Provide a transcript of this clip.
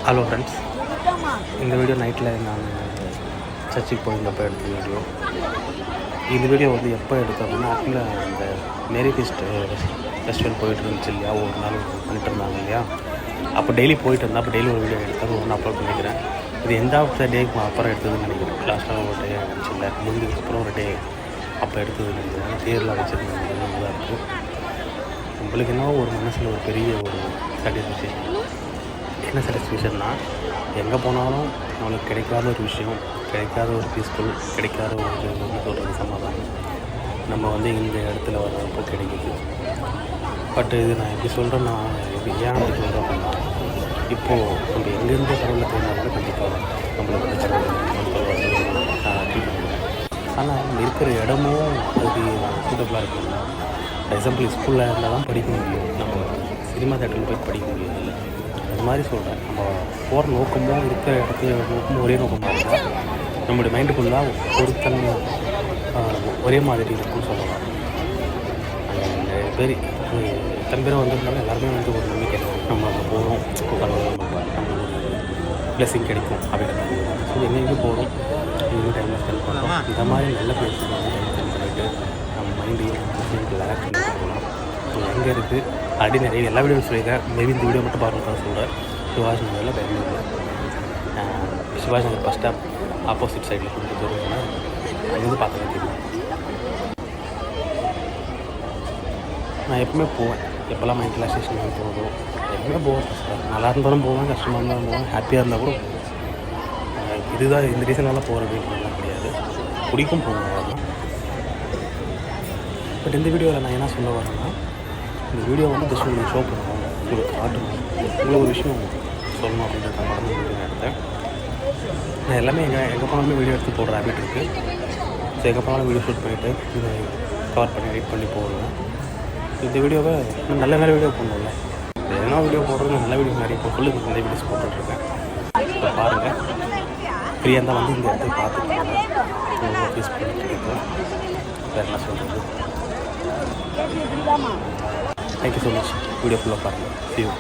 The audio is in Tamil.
ஹலோ ஃப்ரெண்ட்ஸ், இந்த வீடியோ நைட்டில் நான் சர்ச்சுக்கு போயிருந்தப்போ எடுத்த வீடியோ. இந்த வீடியோ வந்து எப்போ எடுத்தோம் அப்படின்னா, ஆக்சுவலாக அந்த மேரி ஃபீஸ்ட் ஃபெஸ்டிவல் போயிட்டு இருந்துச்சு இல்லையா, ஒரு நாள் பண்ணிட்டு இருந்தாங்க இல்லையா, அப்போ டெய்லி போயிட்டு இருந்தால் அப்போ டெய்லி ஒரு வீடியோ எடுத்தால் ஒன்று அப்லோட் பண்ணிக்கிறேன். இது எந்த டேக்கு அப்புறம் எடுத்ததுன்னு நினைக்கிறேன். லாஸ்ட்டாக ஒரு டே இருந்துச்சு இல்லை, முடிஞ்சதுக்கப்புறம் ஒரு டே அப்போ எடுத்தது நினைக்கிறேன். தேர்லாம் வச்சுருந்தாங்க, நல்லா தான் இருக்கும். உங்களுக்கு என்ன ஒரு மனசில் ஒரு பெரிய ஒரு சாட்டிஸ்ஃபேக்ஷன். என்ன சாட்டிஸ்ஃபேக்ஷன்னா, எங்கே போனாலும் நம்மளுக்கு கிடைக்காத ஒரு விஷயம், கிடைக்காத ஒரு பீஸ்ஃபுல், கிடைக்காத ஒரு என்ன சொல்கிறது சமாதானம் நம்ம வந்து இந்த இடத்துல வர்றப்போ கிடைக்குது. பட் இது நான் எப்படி சொல்கிறேன்னா, இது ஏன் அப்படி சொல்கிறேன் அப்படின்னா, இப்போது நம்ம எங்கேருந்து கடவுளை தேடினாலும் கண்டிப்பாக நம்மளுக்கு வந்து கடவுள் ட்ரீட் பண்ணுவோம். ஆனால் நம்ம இருக்கிற இடமும் அதுக்கு சூட்டபுளாக இருக்குங்களா? ஃபார் எக்ஸாம்பிள் ஸ்கூலில் இருந்தால் தான் படிக்க முடியும், நம்ம சினிமா தேட்டரில் போய் படிக்க முடியாது. அது மாதிரி சொல்கிறேன், நம்ம போகிற நோக்கமும் இருக்கிற இடத்துல நோக்கமும் ஒரே நோக்கமாக இருந்தால் நம்மளுடைய மைண்டுக்குள்ளாக ஒருத்தன்மை ஒரே மாதிரி இருக்குன்னு சொல்லலாம். நிறைய பேர் எத்தனை பேரும் வந்திருந்தாலும் எல்லாருமே வந்து ஒரு நம்பிக்கை நம்ம அங்கே போகிறோம், நம்ம ஒரு பிளெஸிங் கிடைக்கும் அப்படின்னு. ஸோ எங்கெங்கே போகிறோம், எங்கே டைமில் ஸ்பெண்ட் பண்ணுறோம், இந்த மாதிரி நல்ல பிளேஸில் வந்து டைம் ஸ்பெண்ட் பண்ணிவிட்டு நம்ம மைண்டையும் ரிலாக்ஸ் பண்ணி போகலாம். ஸோ எங்கே இருக்குது அப்படி நிறைய எல்லா வீடியோவும் சொல்லியிருக்கேன். மேபி இந்த வீடியோ மட்டும் பாருங்கள் சொல்கிறேன். சிவாஜி நகரில் பெங்களூரில் Shivaji Nagar bus stop opposite சைடில் கொஞ்சம் தூரம் அங்கேருந்து பார்த்தா தெரியும். நான் எப்பவுமே போவேன், எப்போல்லாம் மைண்ட் ரிலாக்ஸேஷன் போகிறோம் எப்பவுமே போவேன். நல்லா இருந்தாலும் போவேன், கஷ்டமாக இருந்தாலும் போவேன், ஹாப்பியாக இருந்தால் கூட போவேன். இதுதான் இந்த ரீசனால போகிறது அப்படின்லாம் கிடையாது, பிடிக்கும் போவேன் அவ்வளோதான். பட் இந்த வீடியோவில் நான் என்ன சொல்ல வரேன்னா, இந்த வீடியோ வந்து ஜஸ்ட் உங்களுக்கு ஷோ பண்ணணும், உங்களுக்கு காட்டணும், உங்களுக்கு ஒரு விஷயம் சொல்லணும் அப்படின்றத மட்டும் வீடியோ நான் எடுத்தேன். நான் எல்லாமே எங்கே போனாலுமே வீடியோ எடுத்து போடுற ஹேபிட் இருக்குது. ஸோ எங்கே போனாலும் வீடியோ ஷூட் பண்ணிவிட்டு இதை கவர் பண்ணி எடிட் பண்ணி போடுவேன். இந்த வீடியோவை நல்ல நல்ல வீடியோ போடணும்ல, எதனா வீடியோ போடுறது நல்ல வீடியோ நிறைய இப்போ சொல்லுங்கள், நிறைய வீடியோஸ் போட்டுட்ருக்கேன். இப்போ பாருங்கள், ஃப்ரீயாக இருந்தால் வந்து இந்த இடத்துல பார்த்துட்டு போங்க, ஃபேஸ் பண்ணிட்டு இருக்கோம். வேறு என்ன சொல்கிறது. Thank you so much. வீடியோ ஃபுல்லாக பாருங்கள். See you.